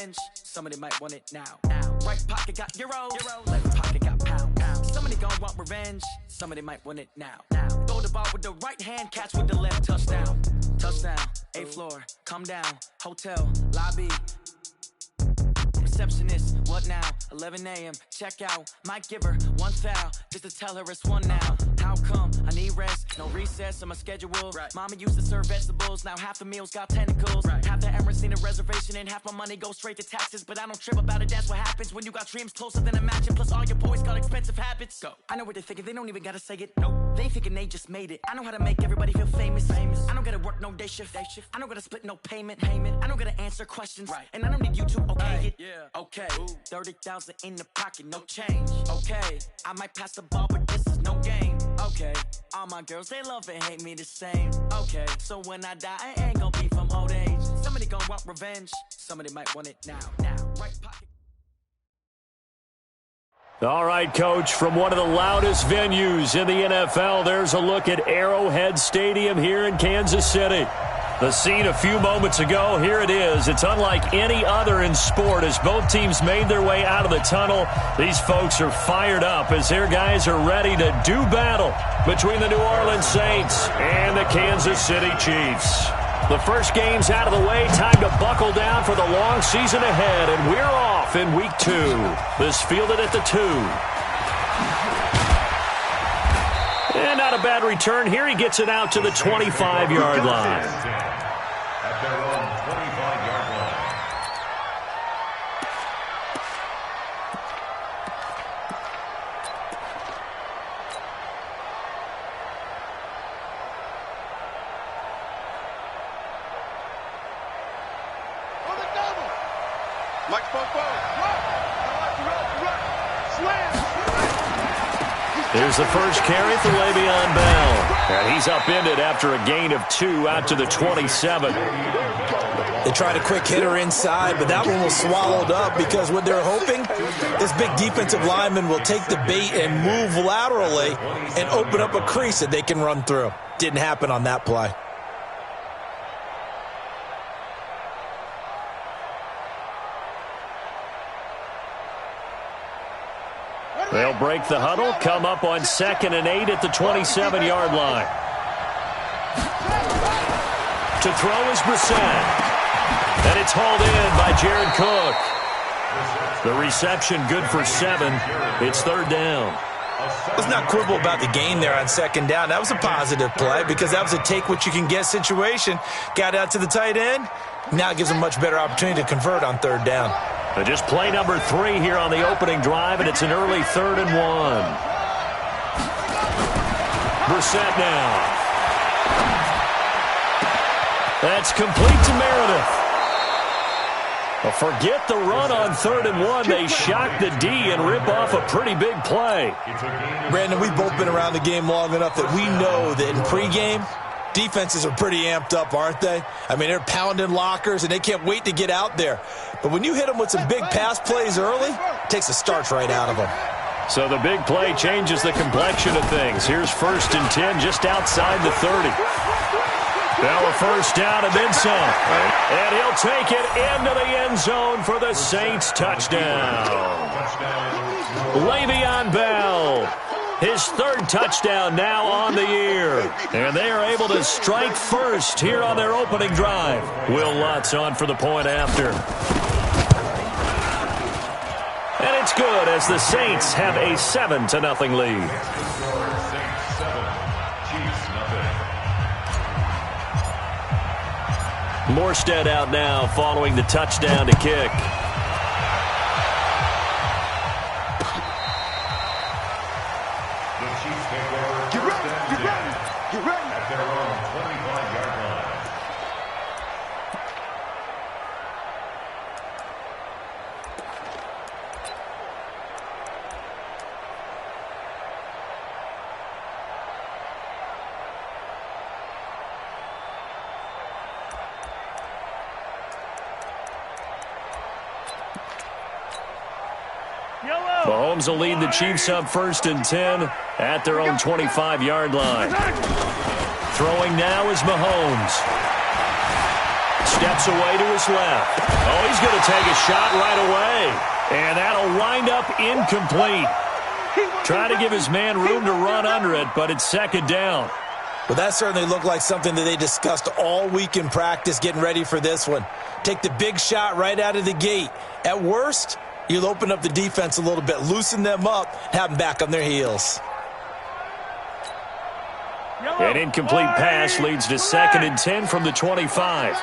revenge. Somebody might want it now. Right pocket got euros. Left pocket got pounds. Somebody gon' want revenge. Somebody might want it now. Throw the ball with the right hand, catch with the left. Touchdown. Touchdown. 8th floor. Come down. Hotel. Lobby. Receptionist, what now? 11 a.m. Check out. Might give her one foul just to tell her it's one now. How come? I need rest. No recess on my schedule. Right. Mama used to serve vegetables. Now half the meals got tentacles. Right. Half the Emirates need a reservation and half my money goes straight to taxes. But I don't trip about it. That's what happens when you got dreams closer than imagine. Plus all your boys got expensive habits. Go. I know what they're thinking. They don't even gotta say it. Nope. They thinking they just made it. I know how to make everybody feel famous. I don't gotta work no day shift. I don't gotta split no payment. I don't gotta answer questions. Right. And I don't need you to okay it. Yeah. Okay, 30,000 in the pocket, no change. Okay, I might pass the ball, but this is no game. Okay, all my girls, they love and hate me the same. Okay, so when I die, I ain't gonna be from old age. Somebody gon' want revenge. Somebody might want it now. Right pocket. All right, Coach, from one of the loudest venues in the NFL, there's a look at Arrowhead Stadium here in Kansas City. The scene a few moments ago, here it is. It's unlike any other in sport as both teams made their way out of the tunnel. These folks are fired up as their guys are ready to do battle between the New Orleans Saints and the Kansas City Chiefs. The first game's out of the way. Time to buckle down for the long season ahead, and we're off in Week 2. This fielded at the 2. And not a bad return here. He gets it out to the 25-yard line. At their own 25-yard line. On the double. Mike Popo. Run. Slam. There's the first carry for Le'Veon Bell. And he's upended after a gain of 2 out to the 27. They tried a quick hitter inside, but that one was swallowed up because what they're hoping, this big defensive lineman will take the bait and move laterally and open up a crease that they can run through. Didn't happen on that play. They'll break the huddle, come up on 2nd and 8 at the 27-yard line. To throw is Brissett. And it's hauled in by Jared Cook. The reception good for 7. It's 3rd down. Let's not quibble about the gain there on 2nd down. That was a positive play because that was a take-what-you-can-get situation. Got out to the tight end. Now it gives them much better opportunity to convert on 3rd down. But just play number 3 here on the opening drive, and it's an early 3rd and 1. Brissett now. That's complete to Meredith. Well, forget the run on 3rd and 1. They shock the D and rip off a pretty big play. Brandon, we've both been around the game long enough that we know that in pregame, defenses are pretty amped up, aren't they? I mean, they're pounding lockers, and they can't wait to get out there. But when you hit them with some big pass plays early, it takes the starch right out of them. So the big play changes the complexion of things. Here's 1st and 10 just outside the 30. Now a 1st down and then some. And he'll take it into the end zone for the Saints touchdown. Le'Veon Bell. His 3rd touchdown now on the year. And they are able to strike first here on their opening drive. Will Lutz on for the point after. And it's good as the Saints have a 7-0 lead. Morstead out now following the touchdown to kick. At their own 25-yard line. Mahomes will lead the Chiefs up 1st and 10 at their own 25-yard line. Throwing now is Mahomes. steps away to his left. Oh, he's going to take a shot right away. And that'll wind up incomplete. Try to give his man room to run under it, but it's second down. Well, that certainly looked like something that they discussed all week in practice getting ready for this one. Take the big shot right out of the gate. At worst, you'll open up the defense a little bit, loosen them up, have them back on their heels. An incomplete pass leads to 2nd and 10 from the 25.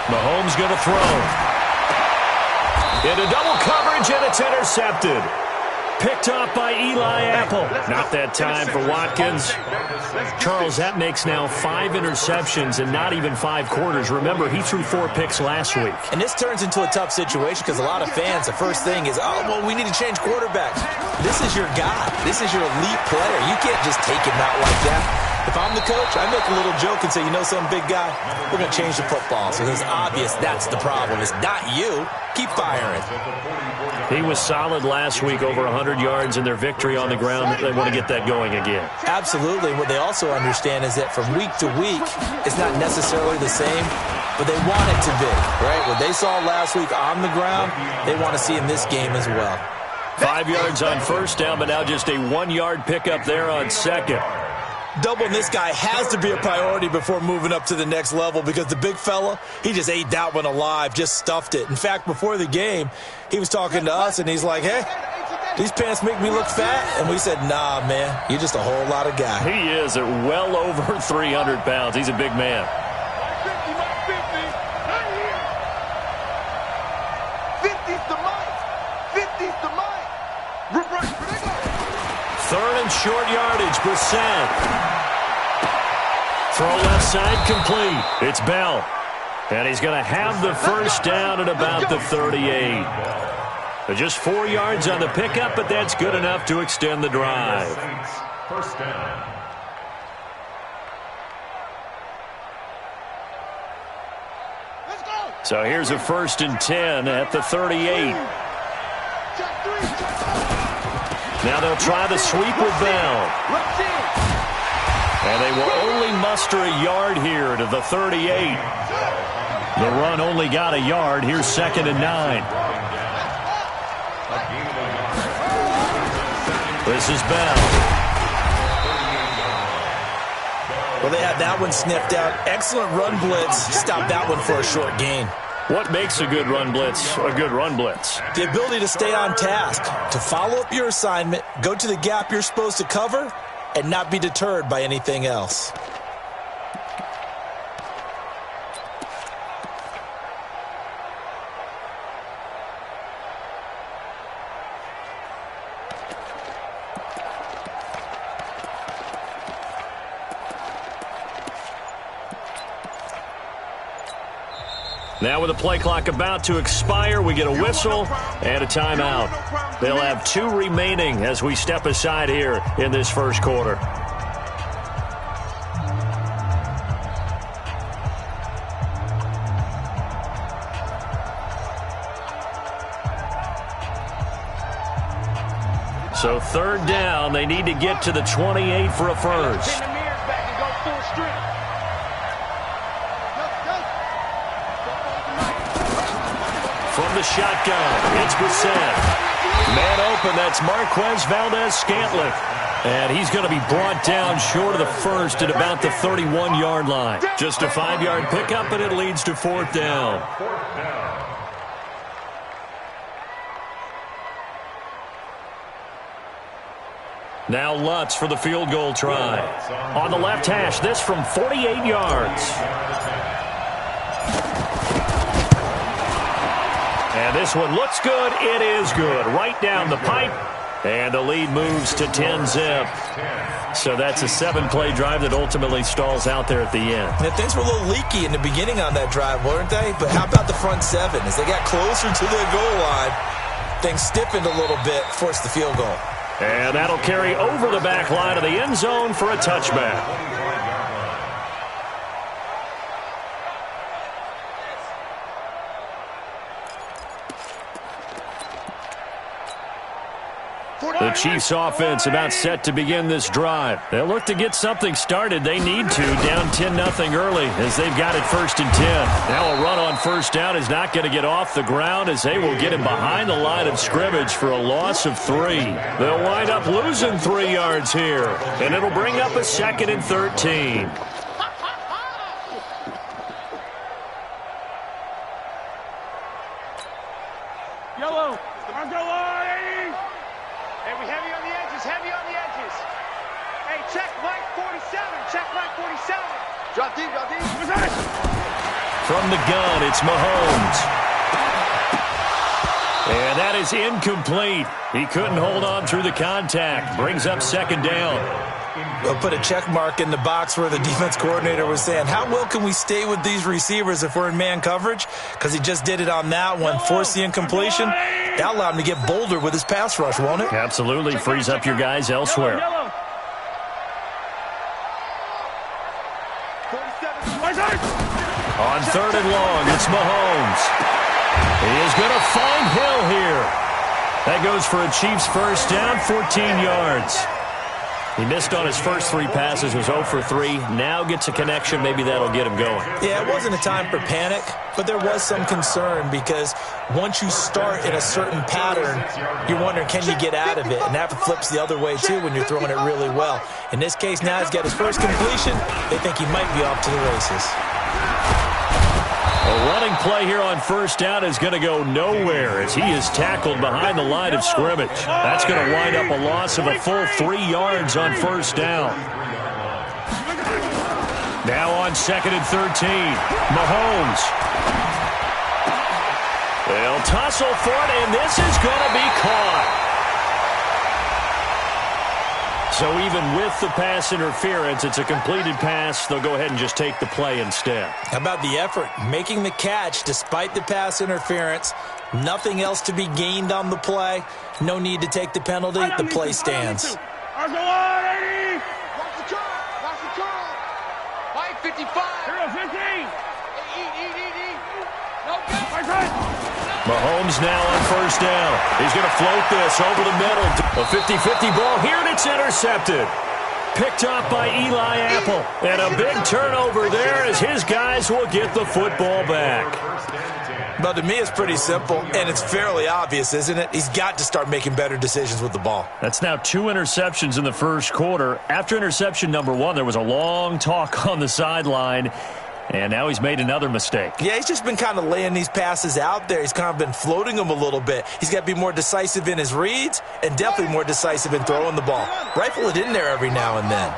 Mahomes going to throw. Into double coverage, and it's intercepted. Picked off by Eli Apple. Not that time for Watkins. Charles, that makes now 5 interceptions and not even 5 quarters. Remember, he threw 4 picks last week. And this turns into a tough situation because a lot of fans, the first thing is, oh, well, we need to change quarterbacks. This is your guy. This is your elite player. You can't just take him out like that. If I'm the coach, I make a little joke and say, you know some big guy, we're going to change the football. So it's obvious that's the problem. It's not you. Keep firing. He was solid last week, over 100 yards in their victory on the ground. They want to get that going again. Absolutely. What they also understand is that from week to week, it's not necessarily the same, but they want it to be, right? What they saw last week on the ground, they want to see in this game as well. 5 yards on first down, but now just a 1-yard pickup there on second. Doubling this guy has to be a priority before moving up to the next level because the big fella, he just ate that one alive, just stuffed it. In fact, before the game, he was talking to us, and he's like, hey, these pants make me look fat. And we said, nah, man, you're just a whole lot of guy. He is at well over 300 pounds. He's a big man. 50's the mic. 50's the mic. Third and short yardage, Brissett. Throw left side complete. It's Bell. And he's going to have the first down at about the 38. Just 4 yards on the pickup, but that's good enough to extend the drive. First down. So here's a 1st and 10 at the 38. Now they'll try the sweep with Bell. And they will only muster a yard here to the 38. The run only got a yard. Here's 2nd and 9. This is Bell. Well, they had that one sniffed out. Excellent run blitz. Stop that one for a short gain. What makes a good run blitz a good run blitz? The ability to stay on task, to follow up your assignment, go to the gap you're supposed to cover, and not be deterred by anything else. Now with the play clock about to expire, we get a whistle and a timeout. They'll have 2 remaining as we step aside here in this first quarter. So 3rd down, they need to get to the 28 for a first. From the shotgun, it's Brissett. Man open, that's Marquez Valdez-Scantling. And he's going to be brought down short of the first at about the 31-yard line. Just a 5-yard pickup, and it leads to 4th down. Now Lutz for the field goal try. On the left hash, this from 48 yards. And this one looks good. It is good. Right down the pipe. And the lead moves to 10-zip. So that's a 7-play drive that ultimately stalls out there at the end. And things were a little leaky in the beginning on that drive, weren't they? But how about the front 7? As they got closer to their goal line, things stiffened a little bit, forced the field goal. And that'll carry over the back line of the end zone for a touchback. The Chiefs offense about set to begin this drive. They'll look to get something started. They need to, down 10-0 early as they've got it 1st and 10. Now a run on 1st down is not going to get off the ground as they will get him behind the line of scrimmage for a loss of 3. They'll wind up losing 3 yards here, and it'll bring up a 2nd and 13. Yellow. Come on, go on. Hey, we heavy on the edges, heavy on the edges. Hey, check Mike 47, check Mike 47. Drop deep, drop deep. From the gun, it's Mahomes. And that is incomplete. He couldn't hold on through the contact. Brings up 2nd down. They'll put a check mark in the box where the defense coordinator was saying, how well can we stay with these receivers if we're in man coverage? Because he just did it on that one, forced the incompletion. That allowed him to get bolder with his pass rush, won't it? Absolutely. Frees up your guys elsewhere. On 3rd and long, it's Mahomes. He is going to find Hill here. That goes for a Chiefs 1st down, 14 yards. He missed on his first 3 passes, was 0 for 3. Now gets a connection. Maybe that'll get him going. Yeah, it wasn't a time for panic, but there was some concern because once you start in a certain pattern, you're wondering, can you get out of it? And that flips the other way, too, when you're throwing it really well. In this case, now he's got his first completion. They think he might be off to the races. A running play here on 1st down is going to go nowhere as he is tackled behind the line of scrimmage. That's going to wind up a loss of a full 3 yards on 1st down. Now on 2nd and 13, Mahomes. They'll tussle for it, and this is going to be caught. So even with the pass interference, it's a completed pass. They'll go ahead and just take the play instead. How about the effort? Making the catch despite the pass interference. Nothing else to be gained on the play. No need to take the penalty. The play stands. Watch the curl. Mike 55. Here, 15. Eat. No good. Mahomes now on 1st down. He's going to float this over the middle. A 50-50 ball here, and it's intercepted. Picked off by Eli Apple. And a big turnover there as his guys will get the football back. But to me, it's pretty simple, and it's fairly obvious, isn't it? He's got to start making better decisions with the ball. That's now 2 interceptions in the 1st quarter. After interception number 1, there was a long talk on the sideline. And now he's made another mistake. Yeah, he's just been kind of laying these passes out there. He's kind of been floating them a little bit. He's got to be more decisive in his reads and definitely more decisive in throwing the ball. Rifle it in there every now and then.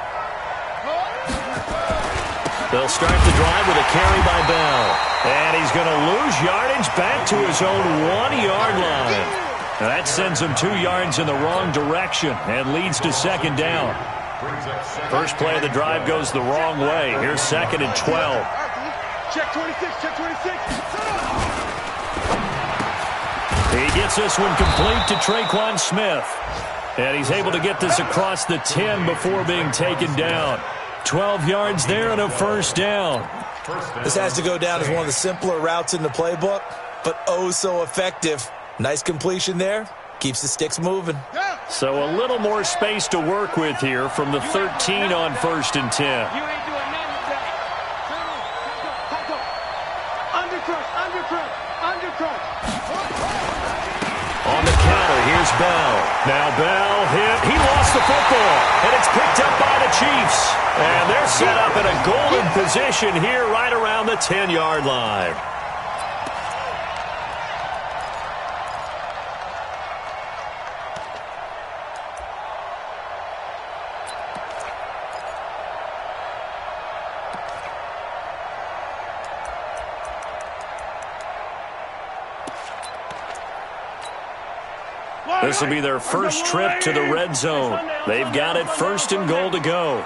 They'll start the drive with a carry by Bell. And he's going to lose yardage back to his own 1-yard line. Now that sends him 2 yards in the wrong direction and leads to 2nd down. First play of the drive goes the wrong way. Here's 2nd and 12. Check 26, check 26. He gets this one complete to Traquan Smith. And he's able to get this across the 10 before being taken down. 12 yards there and a 1st down. This has to go down as one of the simpler routes in the playbook, but oh so effective. Nice completion there. Keeps the sticks moving. So a little more space to work with here from the 13 on 1st and 10. You ain't doing nothing today. Undercrush. On the counter, here's Bell. Now Bell hit. He lost the football, and it's picked up by the Chiefs. And they're set up in a golden position here right around the 10-yard line. This will be their first trip to the red zone. They've got it 1st and goal to go.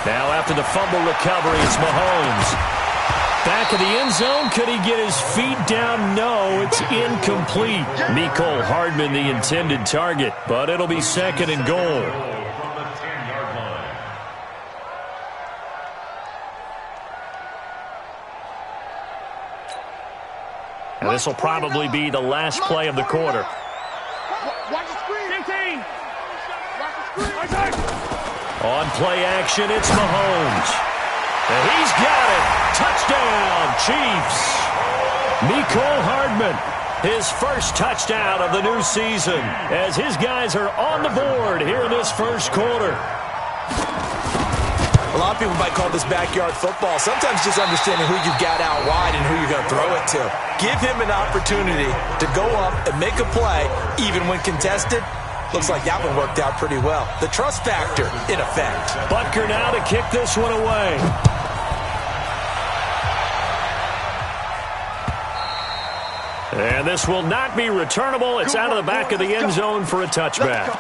Now after the fumble recovery, it's Mahomes. Back of the end zone. Could he get his feet down? No, it's incomplete. Mecole Hardman, the intended target, but it'll be 2nd and goal. And this will probably be the last play of the quarter. Watch the screen. On play action, it's Mahomes. And he's got it. Touchdown, Chiefs. Mecole Hardman, his first touchdown of the new season, as his guys are on the board here in this first quarter. A lot of people might call this backyard football. Sometimes just understanding who you've got out wide and who you're going to throw it to. Give him an opportunity to go up and make a play, even when contested. Looks like that one worked out pretty well. The trust factor, in effect. Butker now to kick this one away. And this will not be returnable. It's out of the back of the end zone for a touchback.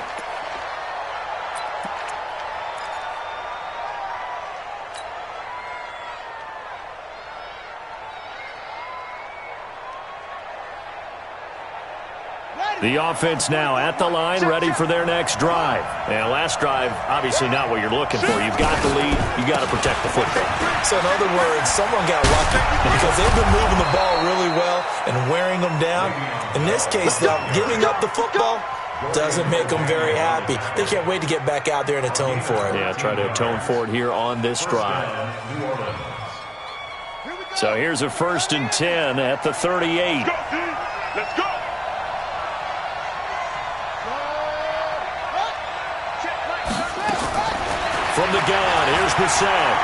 The offense now at the line, ready for their next drive. And last drive, obviously not what you're looking for. You've got the lead. You've got to protect the football. So in other words, someone got lucky because they've been moving the ball really well and wearing them down. In this case, though, giving up the football doesn't make them very happy. They can't wait to get back out there and atone for it. Yeah, try to atone for it here on this drive. So here's a 1st and 10 at the 38. Let's go. From the gun, here's Brissett.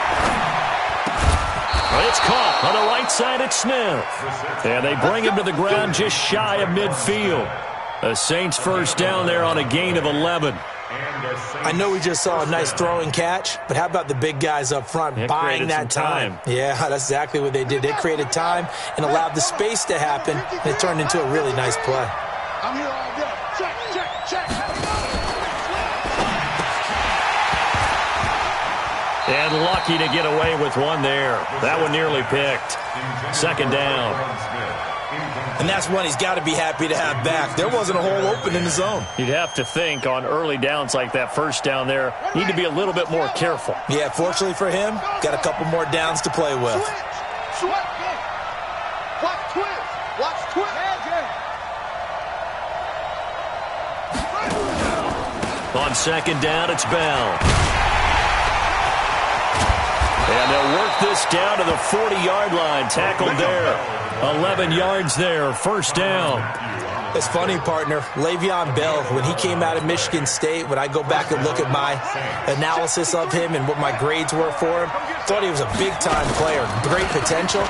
It's caught on the right side at Smith. And they bring him to the ground just shy of midfield. The Saints first down there on a gain of 11. I know we just saw a nice throwing catch, but how about the big guys up front buying that time? Yeah, that's exactly what they did. They created time and allowed the space to happen, and it turned into a really nice play. I'm here all day. Check. And lucky to get away with one there. That one nearly picked. 2nd down. And that's one he's got to be happy to have back. There wasn't a hole open in the zone. You'd have to think on early downs like that 1st down there, need to be a little bit more careful. Yeah, fortunately for him, got a couple more downs to play with. Watch twist. On 2nd down, it's Bell. And they'll work this down to the 40-yard line. Tackled there. 11 yards there. 1st down. It's funny, partner. Le'Veon Bell, when he came out of Michigan State, when I go back and look at my analysis of him and what my grades were for him, thought he was a big-time player, great potential,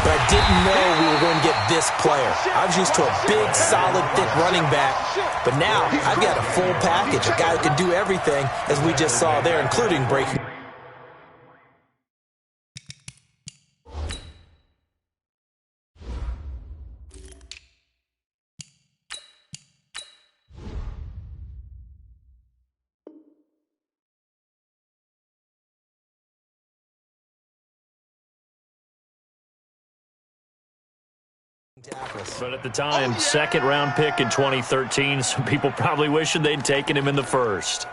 but I didn't know we were going to get this player. I was used to a big, solid, thick running back, but now I've got a full package, a guy who can do everything, as we just saw there, including breaking. But at the time, 2nd-round pick in 2013, some people probably wishing they'd taken him in the 1st.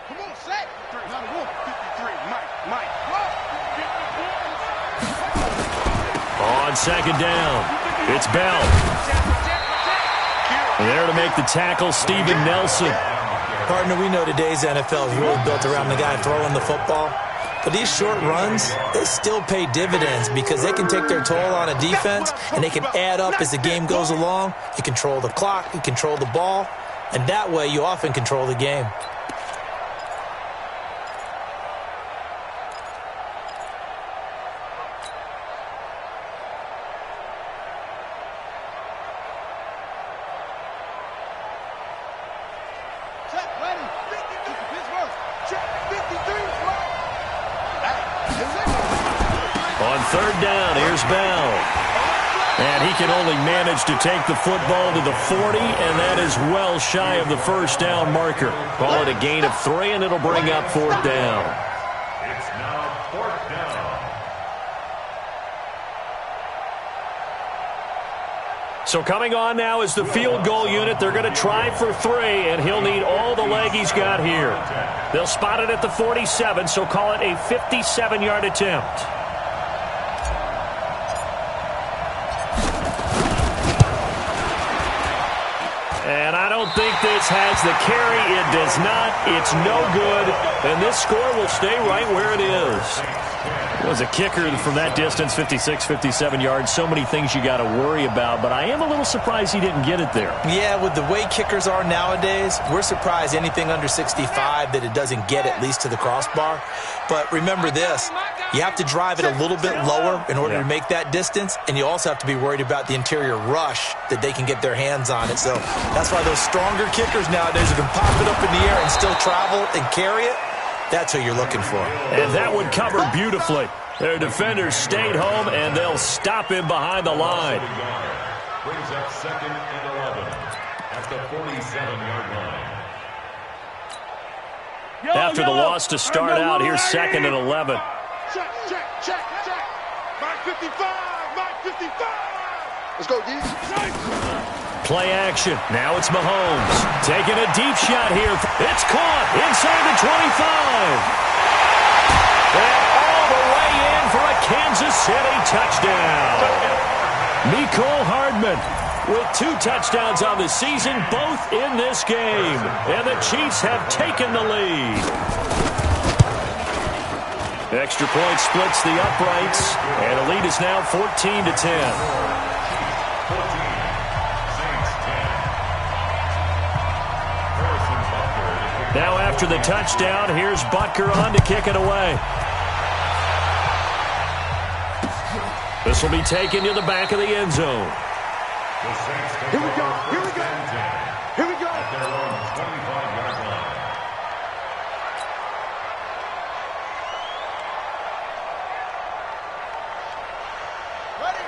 Come on, set. 53, Mike. On 2nd down, it's Bell. There to make the tackle, Steven Nelson. Partner, we know today's NFL is really built around the guy throwing the football. But these short runs, they still pay dividends because they can take their toll on a defense and they can add up as the game goes along. You control the clock, you control the ball, and that way you often control the game. On 3rd down, here's Bell. And he can only manage to take the football to the 40, and that is well shy of the 1st down marker. Call it a gain of 3, and it'll bring up 4th down. It's now 4th down. So coming on now is the field goal unit. They're going to try for 3, and he'll need all the leg he's got here. They'll spot it at the 47, so call it a 57-yard attempt. don't think this has the carry. It does not. It's no good. And this score will stay right where it is. It was a kicker from that distance, 56, 57 yards. So many things you got to worry about, but I am a little surprised he didn't get it there. Yeah, with the way kickers are nowadays, we're surprised anything under 65 that it doesn't get at least to the crossbar. But remember this, you have to drive it a little bit lower in order to make that distance, and you also have to be worried about the interior rush that they can get their hands on it. So that's why those stronger kickers nowadays who can pop it up in the air and still travel and carry it, that's who you're looking for. And that would cover beautifully. Their defenders stayed home, and they'll stop him behind the line. Brings up 2nd and 11 at the 47-yard line. After the loss to start out, here's 2nd and 11. Check. Mark 55. Mark 55. Let's go, D. Play action. Now it's Mahomes. Taking a deep shot here. It's caught inside the 25. And all the way in for a Kansas City touchdown. Mecole Hardman with 2 touchdowns on the season, both in this game. And the Chiefs have taken the lead. Extra point splits the uprights, and the lead is now 14-10. Now after the touchdown, here's Butker on to kick it away. This will be taken to the back of the end zone. Here we go. Here we go. Here we go. At their own 25-yard line.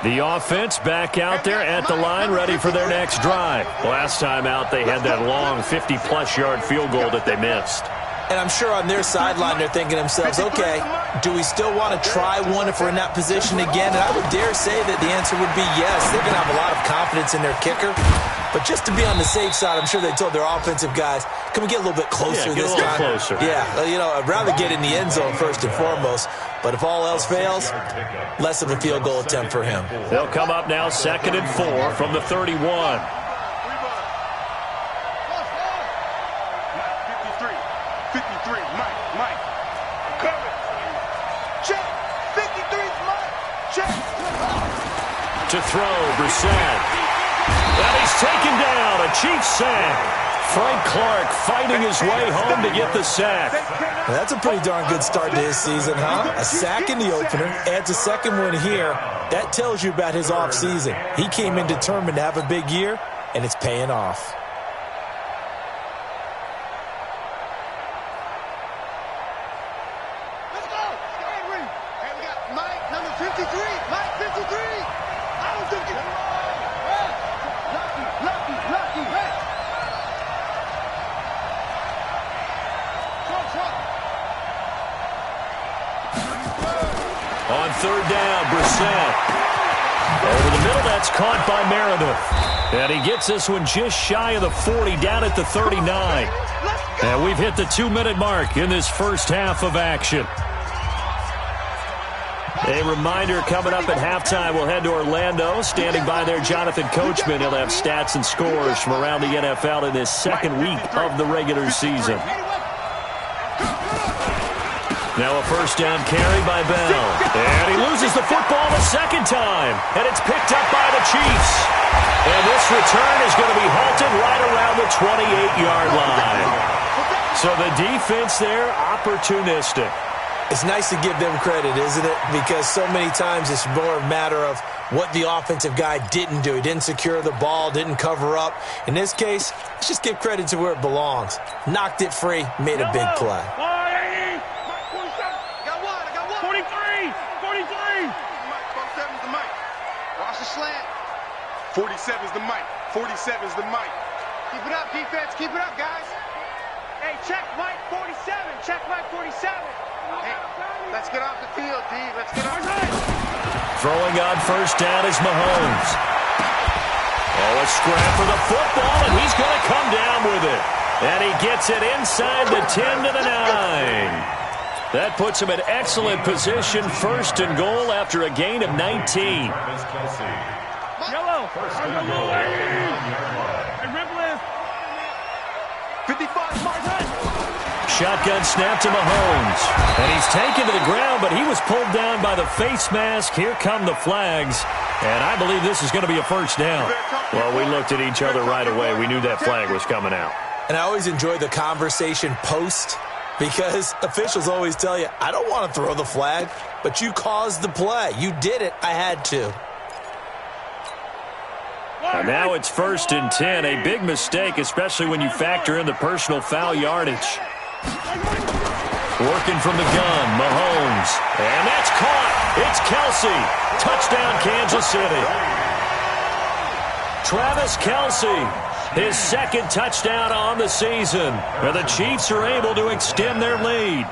The offense back out there at the line, ready for their next drive. Last time out, they had that long 50-plus yard field goal that they missed. And I'm sure on their sideline they're thinking to themselves, okay, do we still want to try one if we're in that position again? And I would dare say that the answer would be yes. They're going to have a lot of confidence in their kicker. But just to be on the safe side, I'm sure they told their offensive guys, can we get a little bit closer this time? Closer. Yeah, I'd rather get in the end zone first and foremost. But if all else fails, less of a field goal attempt for him. They'll come up now 2nd and 4 from the 31. 53, Mike. Cover. Check. 53's Mike. Check. To throw, Brissett. And he's taken down. A Chiefs sack. Frank Clark fighting his way home to get the sack. Well, that's a pretty darn good start to his season, huh? A sack in the opener, adds a second one here. That tells you about his offseason. He came in determined to have a big year, and it's paying off. Let's go. Hey, we got Mike, number 53. Mike, 53. I don't think it. Lucky. Hey. On 3rd down, Brissett. Over the middle, that's caught by Meredith. And he gets this one just shy of the 40, down at the 39. And we've hit the 2-minute mark in this first half of action. A reminder coming up at halftime, we'll head to Orlando. Standing by there, Jonathan Coachman. He'll have stats and scores from around the NFL in this second week of the regular season. Now a first down carry by Bell. And he loses the football the second time. And it's picked up by the Chiefs. And this return is going to be halted right around the 28-yard line. So the defense there, opportunistic. It's nice to give them credit, isn't it? Because so many times it's more a matter of what the offensive guy didn't do. He didn't secure the ball, didn't cover up. In this case, let's just give credit to where it belongs. Knocked it free, made a big play. I got one. 43. 47's the Mike. Watch the slant. 47's the Mike. 47's the Mike. Keep it up, defense. Keep it up, guys. Hey, check Mike 47. Check Mike 47. Hey, let's get off the field, D. Let's get off the field. Throwing on first down is Mahomes. Oh, a scrap for the football, and he's going to come down with it. And he gets it inside the 10 to the 9. That puts him in excellent position, 1st and goal after a gain of 19. Yellow. Hey, rip list. 55 yards. Shotgun snap to Mahomes. And he's taken to the ground, but he was pulled down by the face mask. Here come the flags. And I believe this is going to be a first down. Well, we looked at each other right away. We knew that flag was coming out. And I always enjoy the conversation post, because officials always tell you, I don't want to throw the flag, but you caused the play. You did it. I had to. And now it's 1st and 10. A big mistake, especially when you factor in the personal foul yardage. Working from the gun, Mahomes. And that's caught. It's Kelsey. Touchdown, Kansas City. Travis Kelsey, his second touchdown on the season. And the Chiefs are able to extend their lead.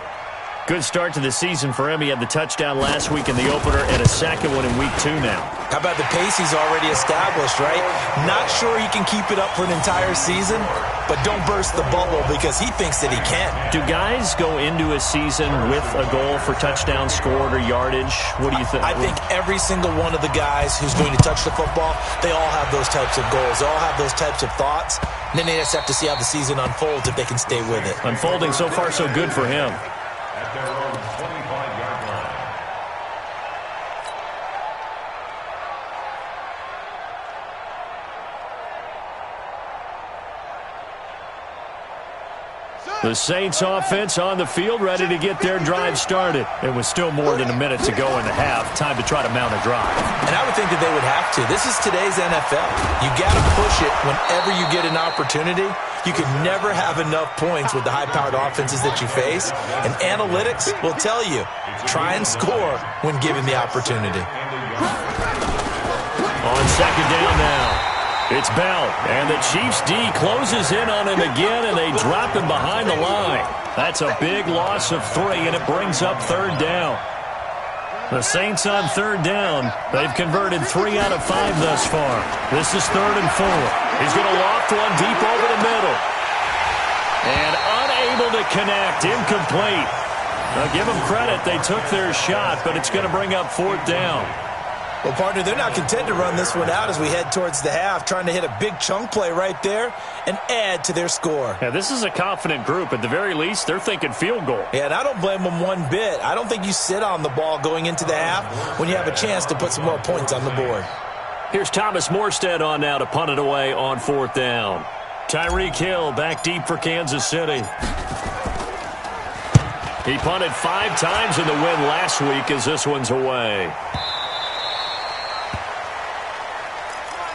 Good start to the season for him. He had the touchdown last week in the opener and a second one in week 2 now. How about the pace he's already established, right? Not sure he can keep it up for an entire season, but don't burst the bubble because he thinks that he can. Do guys go into a season with a goal for touchdown scored or yardage? What do you think? I think every single one of the guys who's going to touch the football, they all have those types of goals. They all have those types of thoughts. And then they just have to see how the season unfolds if they can stay with it. Unfolding so far so good for him. At their own 25-yard line. The Saints offense on the field, ready to get their drive started. It was still more than a minute to go in the half. Time to try to mount a drive. And I would think that they would have to. This is today's NFL. You got to push it whenever you get an opportunity. You can never have enough points with the high-powered offenses that you face. And analytics will tell you, try and score when given the opportunity. On second down now. It's Bell, and the Chiefs D closes in on him again, and they drop him behind the line. That's a big loss of 3, and it brings up 3rd down. The Saints on 3rd down. They've converted 3 out of 5 thus far. This is 3rd and 4. He's going to loft one deep over the middle. And unable to connect, incomplete. Now give them credit, they took their shot, but it's going to bring up 4th down. Well, partner, they're not content to run this one out as we head towards the half, trying to hit a big chunk play right there and add to their score. Yeah, this is a confident group. At the very least, they're thinking field goal. Yeah, and I don't blame them one bit. I don't think you sit on the ball going into the half when you have a chance to put some more points on the board. Here's Thomas Morstead on now to punt it away on 4th down. Tyreek Hill back deep for Kansas City. He punted 5 times in the win last week as this one's away.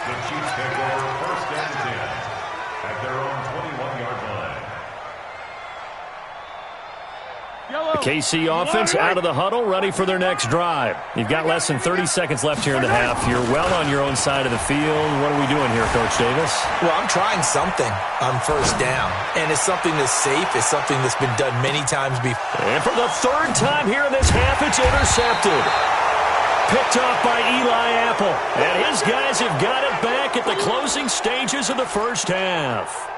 The Chiefs take over 1st and 10 at their own 21-yard line. The KC offense out of the huddle, ready for their next drive. You've got less than 30 seconds left here in the half. You're well on your own side of the field. What are we doing here, Coach Davis? Well, I'm trying something on 1st down, and it's something that's safe. It's something that's been done many times before. And for the 3rd time here in this half, it's intercepted. Picked off by Eli Apple. And his guys have got it back at the closing stages of the first half.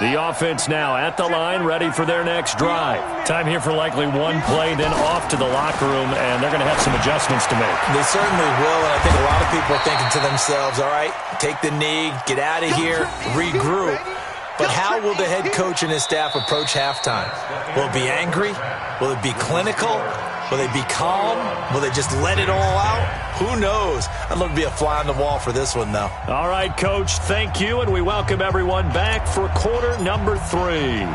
The offense now at the line, ready for their next drive. Time here for likely one play, then off to the locker room, and they're going to have some adjustments to make. They certainly will, and I think a lot of people are thinking to themselves, all right, take the knee, get out of here, regroup. But how will the head coach and his staff approach halftime? Will it be angry? Will it be clinical? Will they be calm? Will they just let it all out? Who knows? I'd love to be a fly on the wall for this one, though. All right, Coach, thank you, and we welcome everyone back for quarter number 3.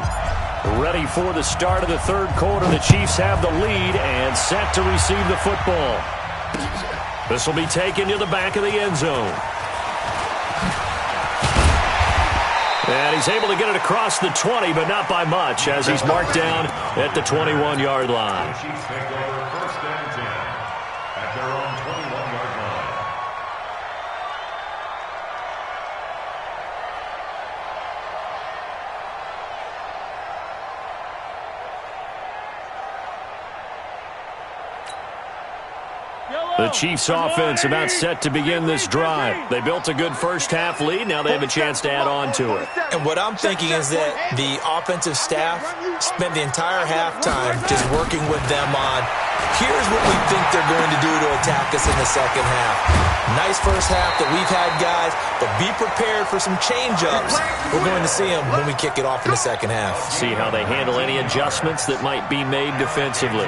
Ready for the start of the 3rd quarter. The Chiefs have the lead and set to receive the football. This will be taken to the back of the end zone. And he's able to get it across the 20, but not by much, as he's marked down at the 21-yard line. The Chiefs take over 1st and 10 at their own 21-yard line. Yellow! The Chiefs offense about set to begin this drive. They built a good first half lead. Now they have a chance to add on to it. And what I'm thinking is that the offensive staff spent the entire halftime just working with them on, here's what we think they're going to do to attack us in the second half. Nice first half that we've had, guys, but be prepared for some change-ups. We're going to see them when we kick it off in the second half. See how they handle any adjustments that might be made defensively.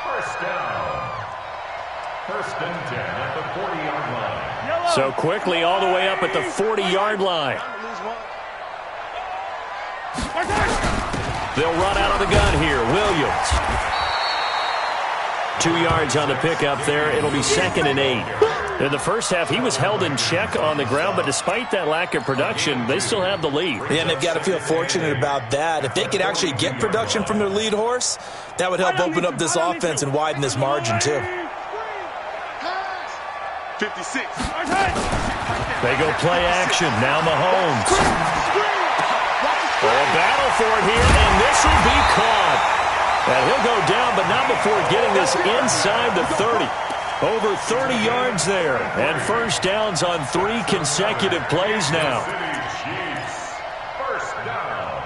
First down. First and 10 at the 40-yard line. So quickly all the way up at the 40-yard line. They'll run out of the gun here. Williams. 2 yards on the pickup there. It'll be 2nd and 8. In the first half, he was held in check on the ground, but despite that lack of production, they still have the lead. Yeah, and they've got to feel fortunate about that. If they could actually get production from their lead horse, that would help open up this offense and widen this margin, too. 56. They go play action. Now Mahomes. A battle for it here, and this will be caught. And he'll go down, but not before getting this inside the 30. Over 30 yards there, and first downs on 3 consecutive plays now. First down.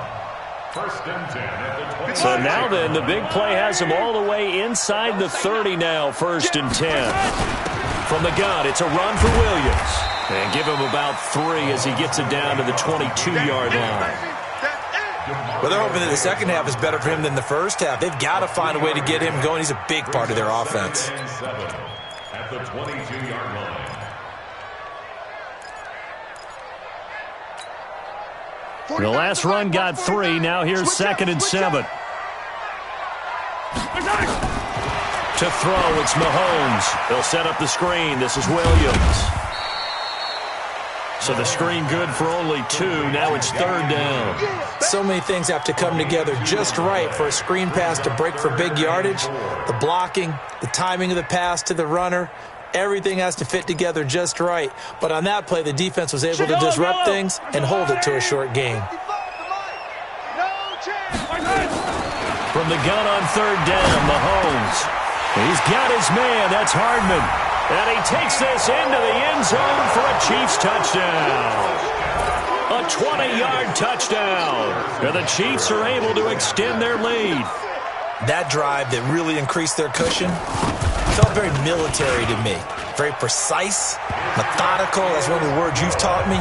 First and 10 at the 20. So now then, the big play has him all the way inside the 30 now, 1st and 10. From the gun, it's a run for Williams. And give him about 3 as he gets it down to the 22-yard line. Well, they're hoping that the second half is better for him than the first half. They've got to find a way to get him going. He's a big part of their offense. At the 22-yard line. The last run got 3. Now here's 2nd and 7. To throw, it's Mahomes. They'll set up the screen. This is Williams. So the screen good for only 2. Now it's 3rd down. So many things have to come together just right for a screen pass to break for big yardage. The blocking, the timing of the pass to the runner, everything has to fit together just right. But on that play, the defense was able to disrupt things and hold it to a short gain. From the gun on 3rd down, Mahomes. He's got his man. That's Hardman. And he takes this into the end zone for a Chiefs touchdown. A 20-yard touchdown. And the Chiefs are able to extend their lead. That drive that really increased their cushion felt very military to me. Very precise, methodical. That's one of the words you've taught me.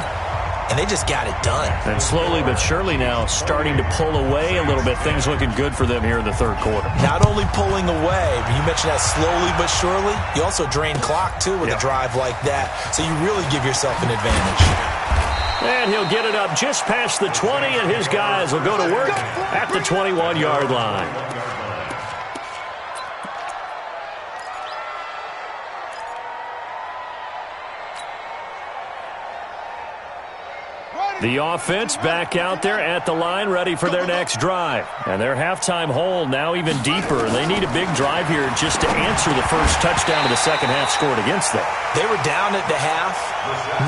And they just got it done. And slowly but surely now starting to pull away a little bit. Things looking good for them here in the 3rd quarter. Not only pulling away, but you mentioned that slowly but surely. You also drain clock, too, with a drive like that. So you really give yourself an advantage. And he'll get it up just past the 20, and his guys will go to work at the 21-yard line. The offense back out there at the line, ready for their next drive. And their halftime hole now even deeper. They need a big drive here just to answer the first touchdown of the second half scored against them. They were down at the half.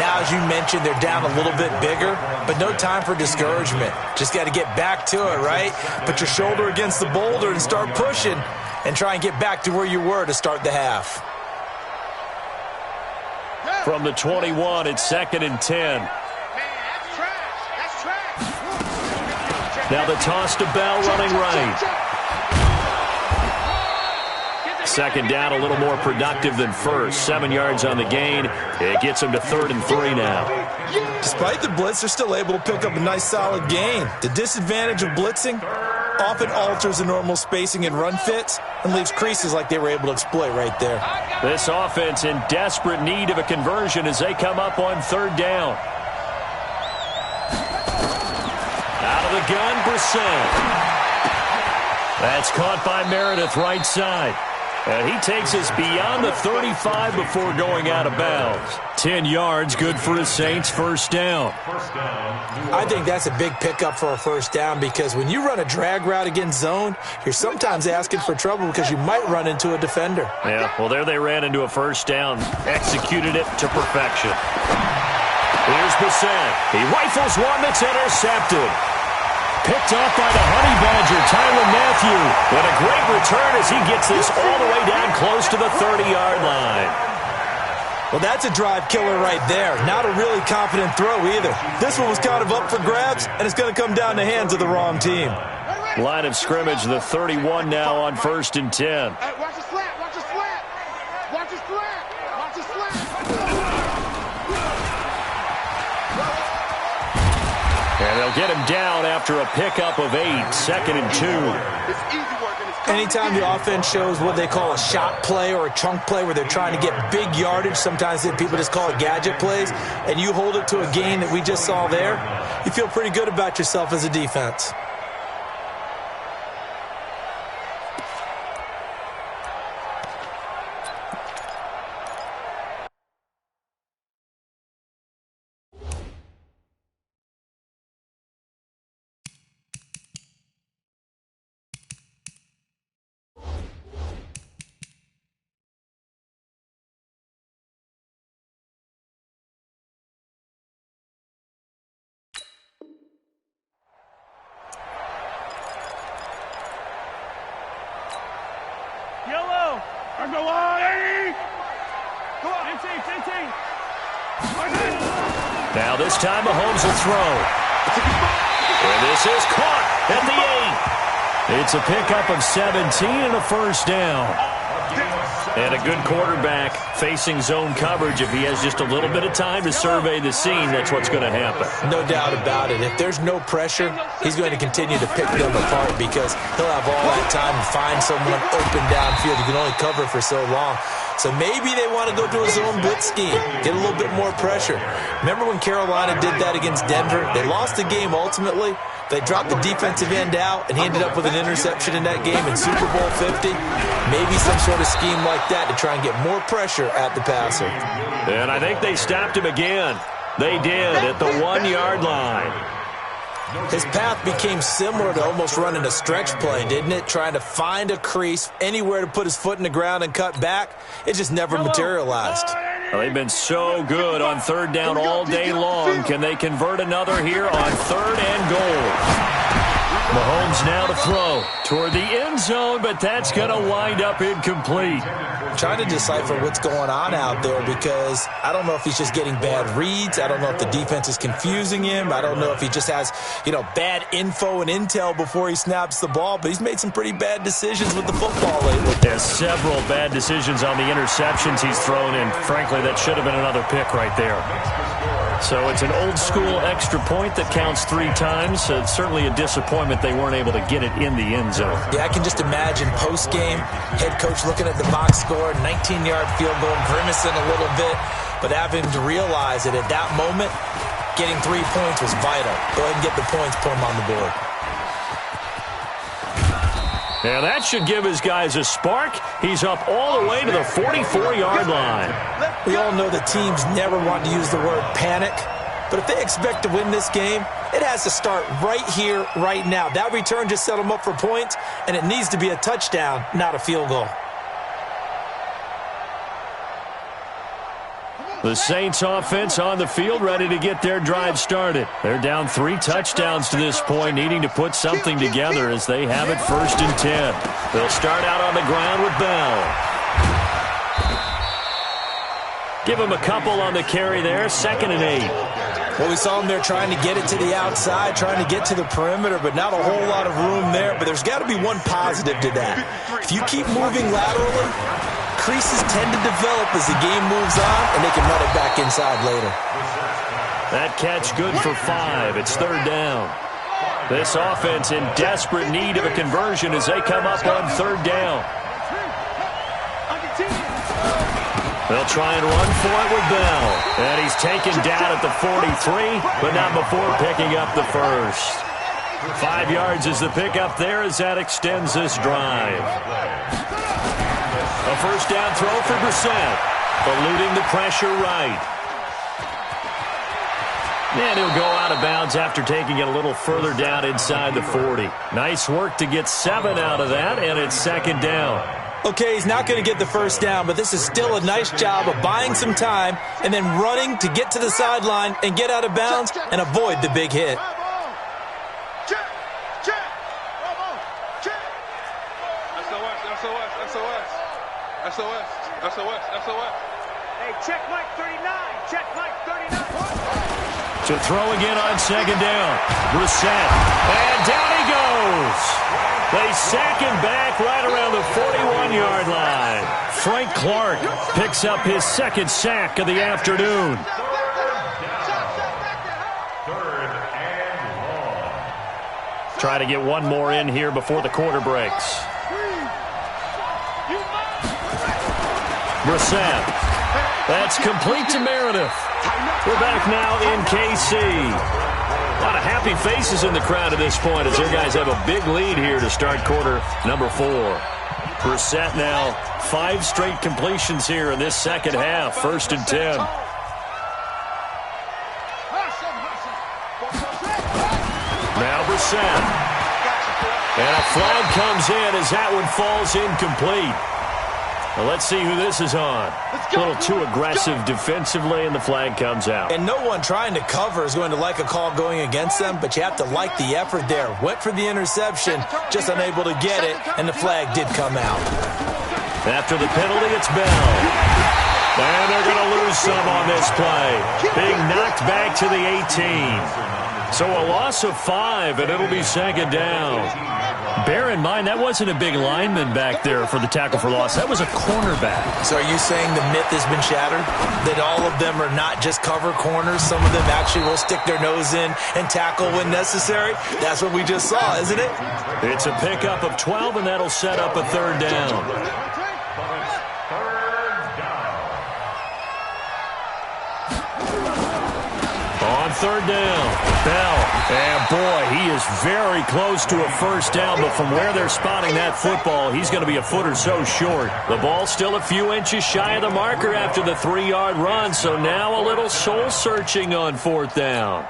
Now, as you mentioned, they're down a little bit bigger, but no time for discouragement. Just got to get back to it, right? Put your shoulder against the boulder and start pushing and try and get back to where you were to start the half. From the 21, it's 2nd and 10. Now the toss to Bell running right. 2nd down, a little more productive than first. 7 yards on the gain. It gets them to 3rd and 3 now. Despite the blitz, they're still able to pick up a nice solid gain. The disadvantage of blitzing often alters the normal spacing and run fits and leaves creases like they were able to exploit right there. This offense in desperate need of a conversion as they come up on 3rd down. Out of the gun, Brissett. That's caught by Meredith right side. And he takes us beyond the 35 before going out of bounds. 10 yards, good for his Saints, 1st down. I think that's a big pickup for a 1st down because when you run a drag route against zone, you're sometimes asking for trouble because you might run into a defender. Yeah, well, there they ran into a 1st down. Executed it to perfection. Here's Brissett. He rifles one that's intercepted. Picked off by the Honey Badger, Tyrann Mathieu. And a great return as he gets this all the way down close to the 30-yard line. Well, that's a drive killer right there. Not a really confident throw either. This one was kind of up for grabs, and it's going to come down the hands of the wrong team. Line of scrimmage, the 31 now on 1st and 10. Hey, watch the slant, watch the slant. Watch the slant, watch the slant. And they'll get him down after a pickup of 8, 2nd and 2. It's easy work. Anytime the offense shows what they call a shot play or a chunk play where they're trying to get big yardage, sometimes people just call it gadget plays, and you hold it to a gain that we just saw there, you feel pretty good about yourself as a defense. Yellow. I'm going on. Go on. 18. Now this time Mahomes will throw. And this is caught at the 8. It's a pickup of 17 and a first down. And a good quarterback facing zone coverage. If he has just a little bit of time to survey the scene, that's what's going to happen. No doubt about it. If there's no pressure, he's going to continue to pick them apart because he'll have all that time to find someone open downfield. He can only cover for so long. So maybe they want to go to a zone blitz scheme, get a little bit more pressure. Remember when Carolina did that against Denver? They lost the game ultimately. They dropped the defensive end out, and he ended up with an interception in that game in Super Bowl 50. Maybe some sort of scheme like that to try and get more pressure at the passer. And I think they stopped him again. They did at the 1-yard line. His path became similar to almost running a stretch play, didn't it? Trying to find a crease, anywhere to put his foot in the ground and cut back. It just never materialized. Well, they've been so good on 3rd down all day long. Can they convert another here on 3rd and goal? Mahomes now to throw toward the end zone, but that's going to wind up incomplete. Trying to decipher what's going on out there because I don't know if he's just getting bad reads. I don't know if the defense is confusing him. I don't know if he just has, bad info and intel before he snaps the ball, but he's made some pretty bad decisions with the football lately. There's several bad decisions on the interceptions he's thrown in. Frankly, that should have been another pick right there. So it's an old-school extra point that counts 3 times. So it's certainly a disappointment they weren't able to get it in the end zone. Yeah, I can just imagine post-game, head coach looking at the box score, 19-yard field goal, grimacing a little bit, but having to realize that at that moment, getting 3 points was vital. Go ahead and get the points, put them on the board. Now that should give his guys a spark. He's up all the way to the 44-yard line. We all know the teams never want to use the word panic, but if they expect to win this game, it has to start right here, right now. That return just set them up for points, and it needs to be a touchdown, not a field goal. The Saints offense on the field ready to get their drive started. They're down 3 touchdowns to this point, needing to put something together as they have it 1st and 10. They'll start out on the ground with Bell. Give him a couple on the carry there, 2nd and 8. Well, we saw him there trying to get it to the outside, trying to get to the perimeter, but not a whole lot of room there. But there's got to be one positive to that. If you keep moving laterally, creases tend to develop as the game moves on, and they can run it back inside later. That catch good for 5. It's 3rd down. This offense in desperate need of a conversion as they come up on 3rd down. They'll try and run for it with Bell. And he's taken down at the 43, but not before picking up the first. 5 yards is the pickup there as that extends this drive. A 1st down throw for Brissett, eluding the pressure right. And he'll go out of bounds after taking it a little further down inside the 40. Nice work to get 7 out of that, and it's 2nd down. Okay, he's not going to get the 1st down, but this is still a nice job of buying some time and then running to get to the sideline and get out of bounds and avoid the big hit. SOS. SOS. SOS. Hey, check Mike 39. Check Mike 39. To throw again on second down. Brissett. And down he goes. They sack him back right around the 41-yard line. Frank Clark picks up his second sack of the afternoon. Third and long. Try to get one more in here before the quarter breaks. Brissett. That's complete to Meredith. We're back now in KC. A lot of happy faces in the crowd at this point as their guys have a big lead here to start quarter number 4. Brissett now 5 straight completions here in this second half. 1st and 10. Now Brissett. And a flag comes in as that one falls incomplete. Well, let's see who this is on. A little too aggressive defensively, and the flag comes out. And no one trying to cover is going to like a call going against them, but you have to like the effort there. Went for the interception, just unable to get it, and the flag did come out. After the penalty, it's Bell. And they're going to lose some on this play. Being knocked back to the 18. So a loss of 5, and it'll be second down. Bear in mind, that wasn't a big lineman back there for the tackle for loss. That was a cornerback. So are you saying the myth has been shattered? That all of them are not just cover corners? Some of them actually will stick their nose in and tackle when necessary? That's what we just saw, isn't it? It's a pickup of 12, and that'll set up a third down. On third down, Bell. And boy, he is very close to a first down, but from where they're spotting that football, he's going to be a foot or so short. The ball's still a few inches shy of the marker after the 3-yard run, so now a little soul-searching on 4th down.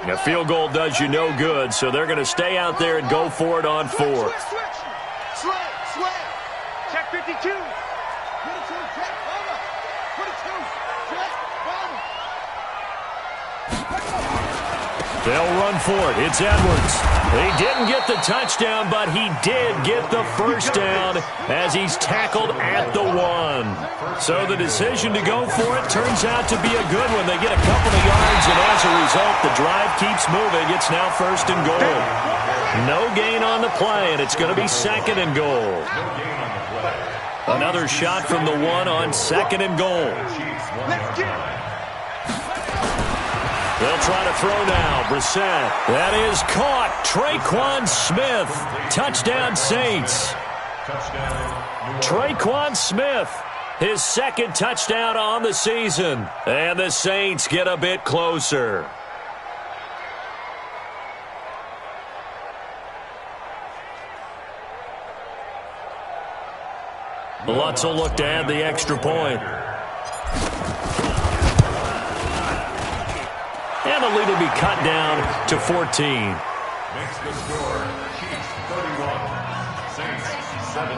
A field goal does you no good, so they're going to stay out there and go for it on 4th. Check 52. They'll run for it. It's Edwards. He didn't get the touchdown, but he did get the first down as he's tackled at the 1. So the decision to go for it turns out to be a good one. They get a couple of yards, and as a result, the drive keeps moving. It's now 1st and goal. No gain on the play, and it's going to be 2nd and goal. Another shot from the 1 on 2nd and goal. They'll try to throw now. Brissett. That is caught. Traquan Smith. Touchdown, Saints. Traquan Smith. His 2nd touchdown on the season. And the Saints get a bit closer. Lutz will look to add the extra point. And the lead will be cut down to 14. Makes the score Chiefs 31, Saints 17.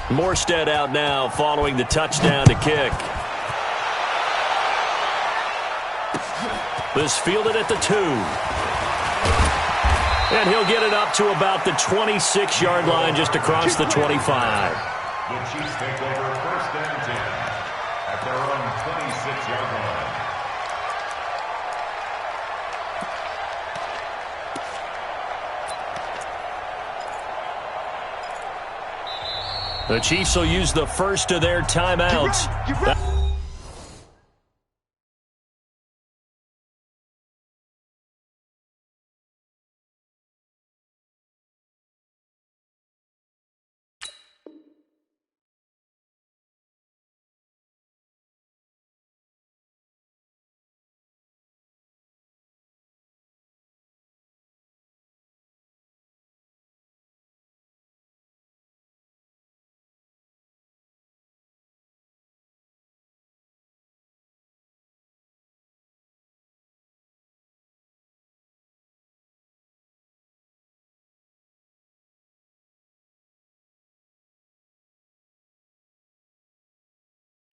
Morstead out now following the touchdown to kick. This fielded at the 2. And he'll get it up to about the 26-yard line just across the 25. The Chiefs take over 1st and 10 at their own 26-yard line. The Chiefs will use the first of their timeouts.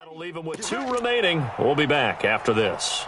That'll leave them with 2 remaining. We'll be back after this.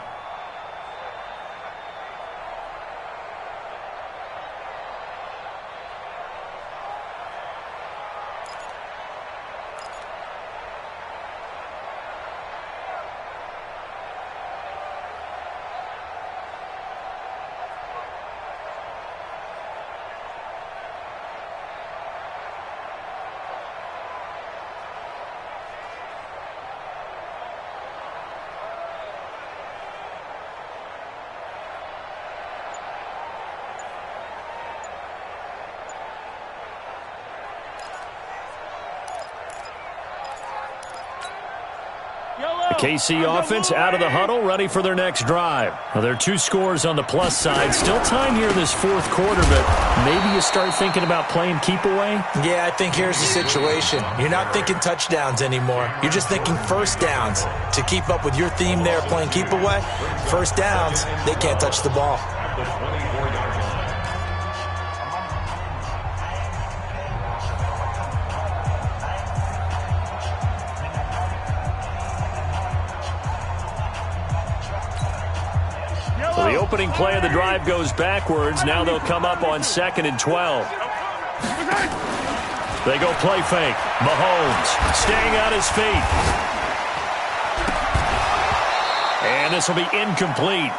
KC offense out of the huddle, ready for their next drive. Well, there are 2 scores on the plus side. Still time here in this 4th quarter, but maybe you start thinking about playing keep away? Yeah, I think here's the situation. You're not thinking touchdowns anymore. You're just thinking first downs. To keep up with your theme there, playing keep away, first downs, they can't touch the ball. The opening play of the drive goes backwards. Now they'll come up on 2nd and 12. They go play fake. Mahomes staying on his feet. And this will be incomplete.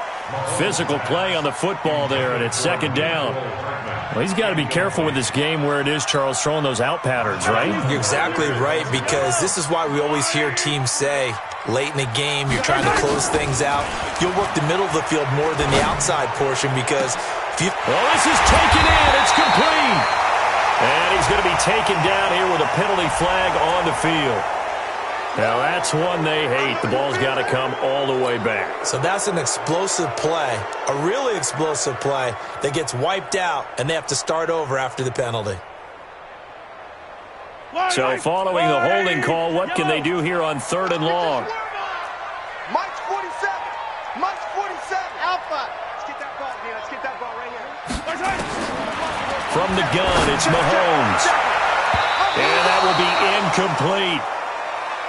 Physical play on the football there, and it's 2nd down. Well, he's got to be careful with this game where it is, Charles, throwing those out patterns, right? You're exactly right, because this is why we always hear teams say, late in the game, you're trying to close things out. You'll work the middle of the field more than the outside portion, because if you... Well, this is taken in. It's complete. And he's going to be taken down here with a penalty flag on the field. Now, that's one they hate. The ball's got to come all the way back. So that's an explosive play, a really explosive play that gets wiped out, and they have to start over after the penalty. So following the holding call, what can they do here on 3rd and long? Mike's 47. Mike's 47. Alpha. Let's get that ball, man. Let's get that ball right here. From the gun, it's Mahomes. And that will be incomplete.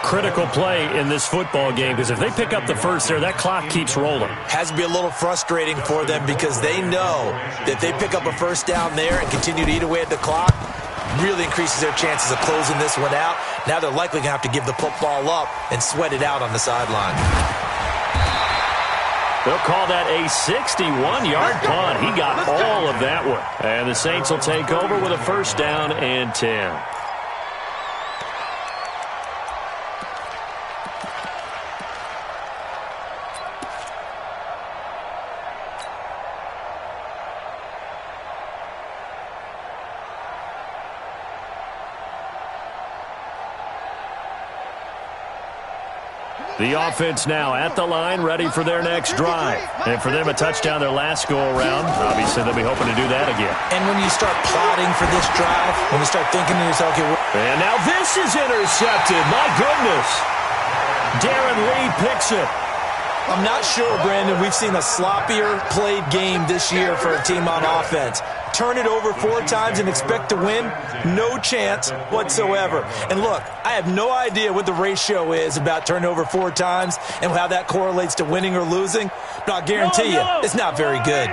Critical play in this football game, because if they pick up the first there, that clock keeps rolling. Has to be a little frustrating for them, because they know that if they pick up a first down there and continue to eat away at the clock, really increases their chances of closing this one out. Now they're likely going to have to give the football up and sweat it out on the sideline. They'll call that a 61-yard punt. He got all of that one. And the Saints will take over with a 1st down and 10. The offense now at the line, ready for their next drive. And for them, a touchdown their last go-around. Obviously, they'll be hoping to do that again. And when you start plotting for this drive, when you start thinking to yourself, okay, and now this is intercepted. My goodness. Darren Lee picks it. I'm not sure, Brandon, we've seen a sloppier played game this year for a team on offense. Turn it over 4 times and expect to win? No chance whatsoever. And look, I have no idea what the ratio is about turning over 4 times and how that correlates to winning or losing, but I'll guarantee you, it's not very good.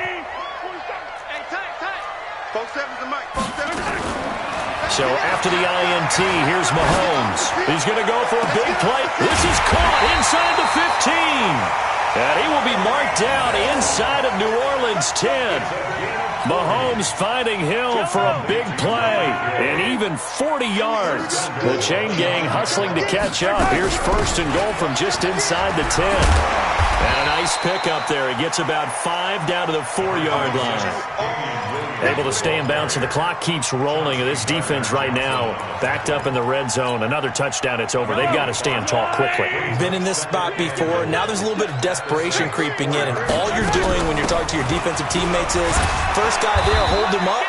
So after the INT, here's Mahomes. He's going to go for a big play. This is caught inside the 15. And he will be marked down inside of New Orleans 10. Mahomes finding Hill for a big play, and even 40 yards. The chain gang hustling to catch up. Here's 1st and goal from just inside the 10. And a nice pickup there. He gets about 5 down to the 4-yard line. Able to stay in bounds, so the clock keeps rolling. And this defense right now backed up in the red zone. Another touchdown, it's over. They've got to stand tall quickly. Been in this spot before. Now there's a little bit of desperation creeping in, and all you're doing when you're talking to your defensive teammates is, first guy there, hold him up.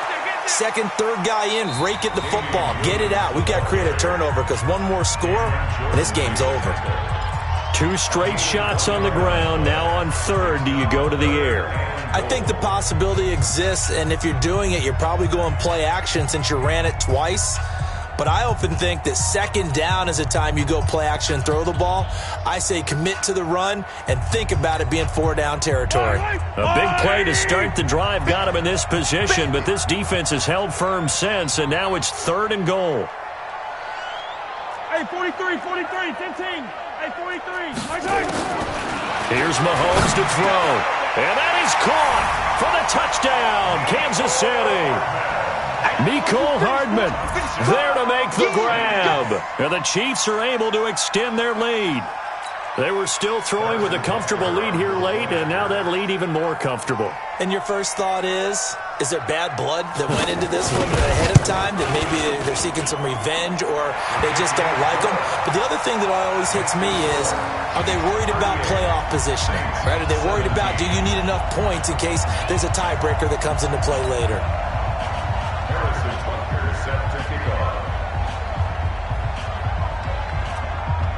2nd, 3rd guy in, rake at the football. Get it out. We've got to create a turnover, because one more score, and this game's over. 2 straight shots on the ground. Now on 3rd, do you go to the air? I think the possibility exists, and if you're doing it, you're probably going play action since you ran it twice. But I often think that second down is a time you go play action and throw the ball. I say commit to the run and think about it being 4-down territory. A big play to start the drive got him in this position, but this defense has held firm since, and now it's 3rd and goal. Hey, 43, 43, 15. Hey, 43. Here's Mahomes to throw, and that is caught for the touchdown, Kansas City. Mecole Hardman there to make the grab. And the Chiefs are able to extend their lead. They were still throwing with a comfortable lead here late, and now that lead even more comfortable. And your first thought is there bad blood that went into this one ahead of time, that maybe they're seeking some revenge or they just don't like them? But the other thing that always hits me is, are they worried about playoff positioning? Right? Are they worried about, do you need enough points in case there's a tiebreaker that comes into play later?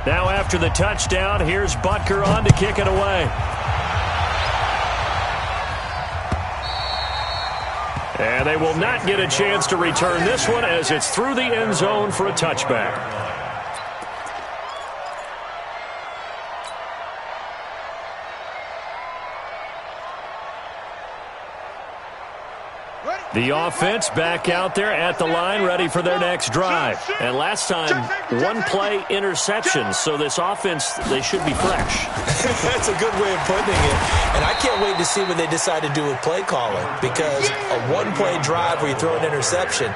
Now after the touchdown, here's Butker on to kick it away. And they will not get a chance to return this one as it's through the end zone for a touchback. The offense back out there at the line, ready for their next drive. And last time, one play interception, so this offense, they should be fresh. That's a good way of putting it. And I can't wait to see what they decide to do with play calling, because a one-play drive where you throw an interception,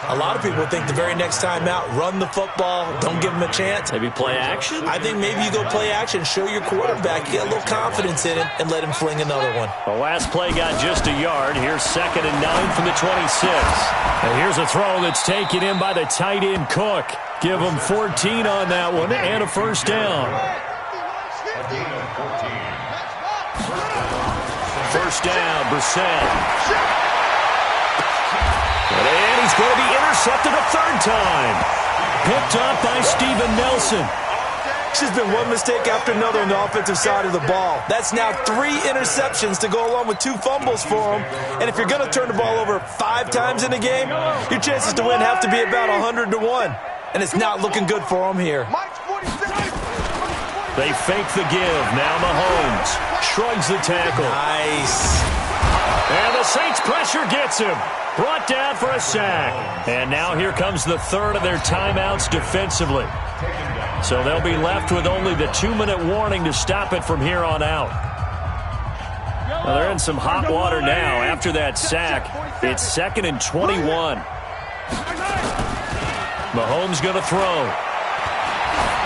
a lot of people think the very next time out, run the football, don't give them a chance. Maybe play action? I think maybe you go play action, show your quarterback, get a little confidence in it, and let him fling another one. The last play got just a yard. Here's 2nd and 9 from the 26. And here's a throw that's taken in by the tight end Cook. Give him 14 on that one and a first down. First down, Brissett. And he's going to be intercepted a 3rd time. Picked up by Steven Nelson. It's just been one mistake after another on the offensive side of the ball. That's now 3 interceptions to go along with 2 fumbles for him. And if you're going to turn the ball over 5 times in a game, your chances to win have to be about 100-1. And it's not looking good for him here. They fake the give. Now Mahomes shrugs the tackle. Nice. And the Saints pressure gets him. Brought down for a sack. And now here comes the 3rd of their timeouts defensively. So they'll be left with only the 2-minute warning to stop it from here on out. Well, they're in some hot water now after that sack. It's 2nd and 21. Mahomes going to throw.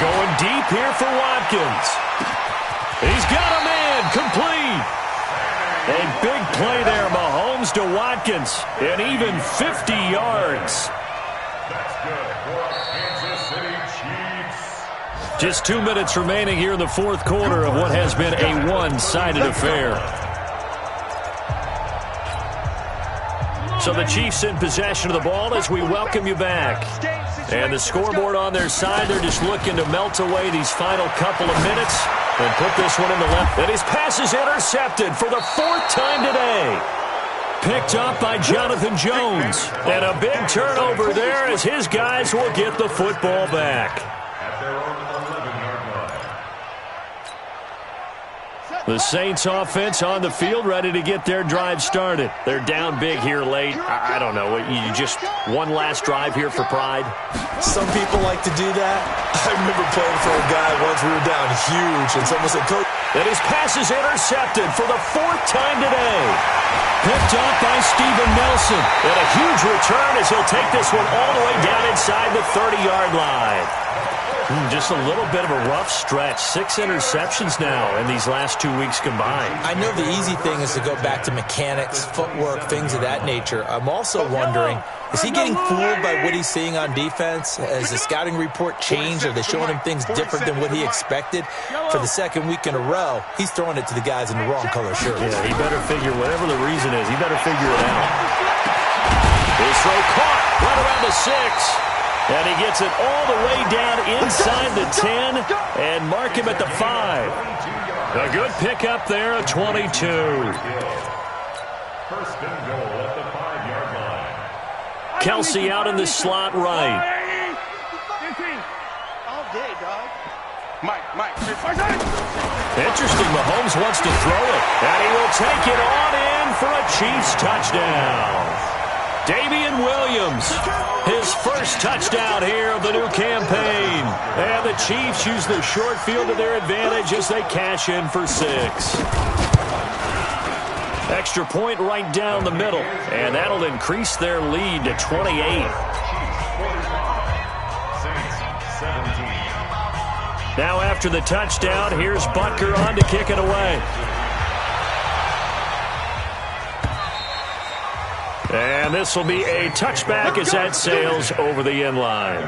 Going deep here for Watkins. He's got a man complete. A big play there, Mahomes to Watkins, and even 50 yards. That's good for Kansas City Chiefs. Just 2 minutes remaining here in the 4th quarter of what has been a one-sided affair. So the Chiefs in possession of the ball as we welcome you back. And the scoreboard on their side, they're just looking to melt away these final couple of minutes and put this one in the left. And his pass is intercepted for the 4th time today. Picked up by Jonathan Jones. And a big turnover there as his guys will get the football back. At their own 11-yard line. The Saints offense on the field ready to get their drive started. They're down big here late. I don't know. You just one last drive here for pride? Some people like to do that. I remember playing for a guy once. We were down huge, and someone said, Coach. And his pass is intercepted for the 4th time today. Picked up by Steven Nelson. And a huge return as he'll take this one all the way down inside the 30-yard line. Just a little bit of a rough stretch. 6 interceptions now in these last 2 weeks combined. I know the easy thing is to go back to mechanics, footwork, things of that nature. I'm also wondering, is he getting fooled by what he's seeing on defense? Has the scouting report changed? Are they showing him things different than what he expected? For the 2nd week in a row, he's throwing it to the guys in the wrong color shirts. Yeah, he better figure, whatever the reason is, he better figure it out. His throw caught right around the 6. And he gets it all the way down inside the 10 and mark him at the 5. A good pickup there at 22. First and goal at the 5-yard line. Kelsey out in the slot right. day, dog. Mike. Interesting, Mahomes wants to throw it, and he will take it on in for a Chiefs touchdown. Damian Williams, his first touchdown here of the new campaign. And the Chiefs use the short field to their advantage as they cash in for 6. Extra point right down the middle, and that'll increase their lead to 28. Now after the touchdown, here's Butker on to kick it away. And this will be a touchback as that sails over the end line.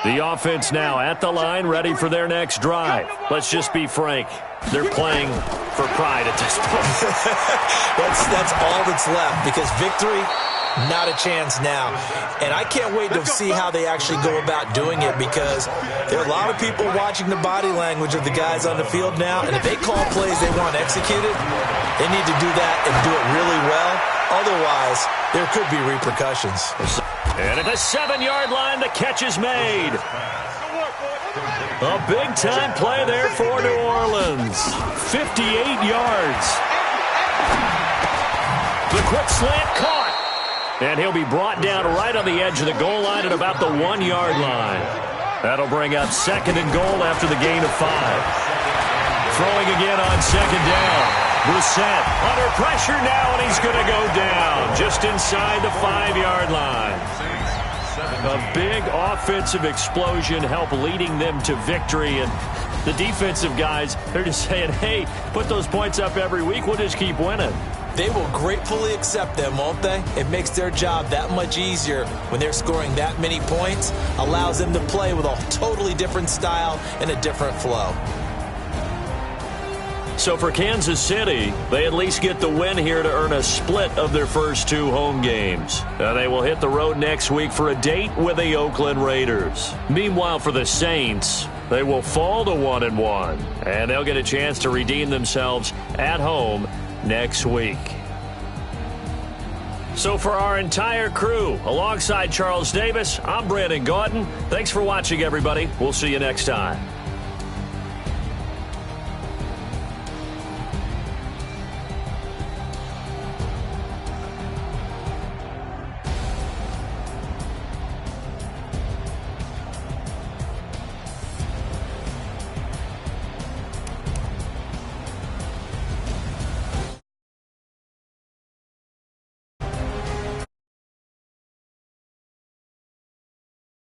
The offense now at the line, ready for their next drive. Let's just be frank. They're playing for pride at this point. That's all that's left, because victory, not a chance now. And I can't wait to see how they actually go about doing it, because there are a lot of people watching the body language of the guys on the field now, and if they call plays they want executed, they need to do that and do it really well. Otherwise, there could be repercussions. And at the 7-yard line, the catch is made. A big-time play there for New Orleans. 58 yards. The quick slant caught. And he'll be brought down right on the edge of the goal line at about the 1-yard line. That'll bring up 2nd and goal after the gain of 5. Throwing again on 2nd down. Brissett under pressure now, and he's going to go down just inside the 5-yard line. A big offensive explosion helped leading them to victory, and the defensive guys, they're just saying, hey, put those points up every week, we'll just keep winning. They will gratefully accept them, won't they? It makes their job that much easier when they're scoring that many points, allows them to play with a totally different style and a different flow. So for Kansas City, they at least get the win here to earn a split of their first 2 home games. They will hit the road next week for a date with the Oakland Raiders. Meanwhile, for the Saints, they will fall to 1-1, and they'll get a chance to redeem themselves at home next week. So for our entire crew, alongside Charles Davis, I'm Brandon Gautin. Thanks for watching, everybody. We'll see you next time.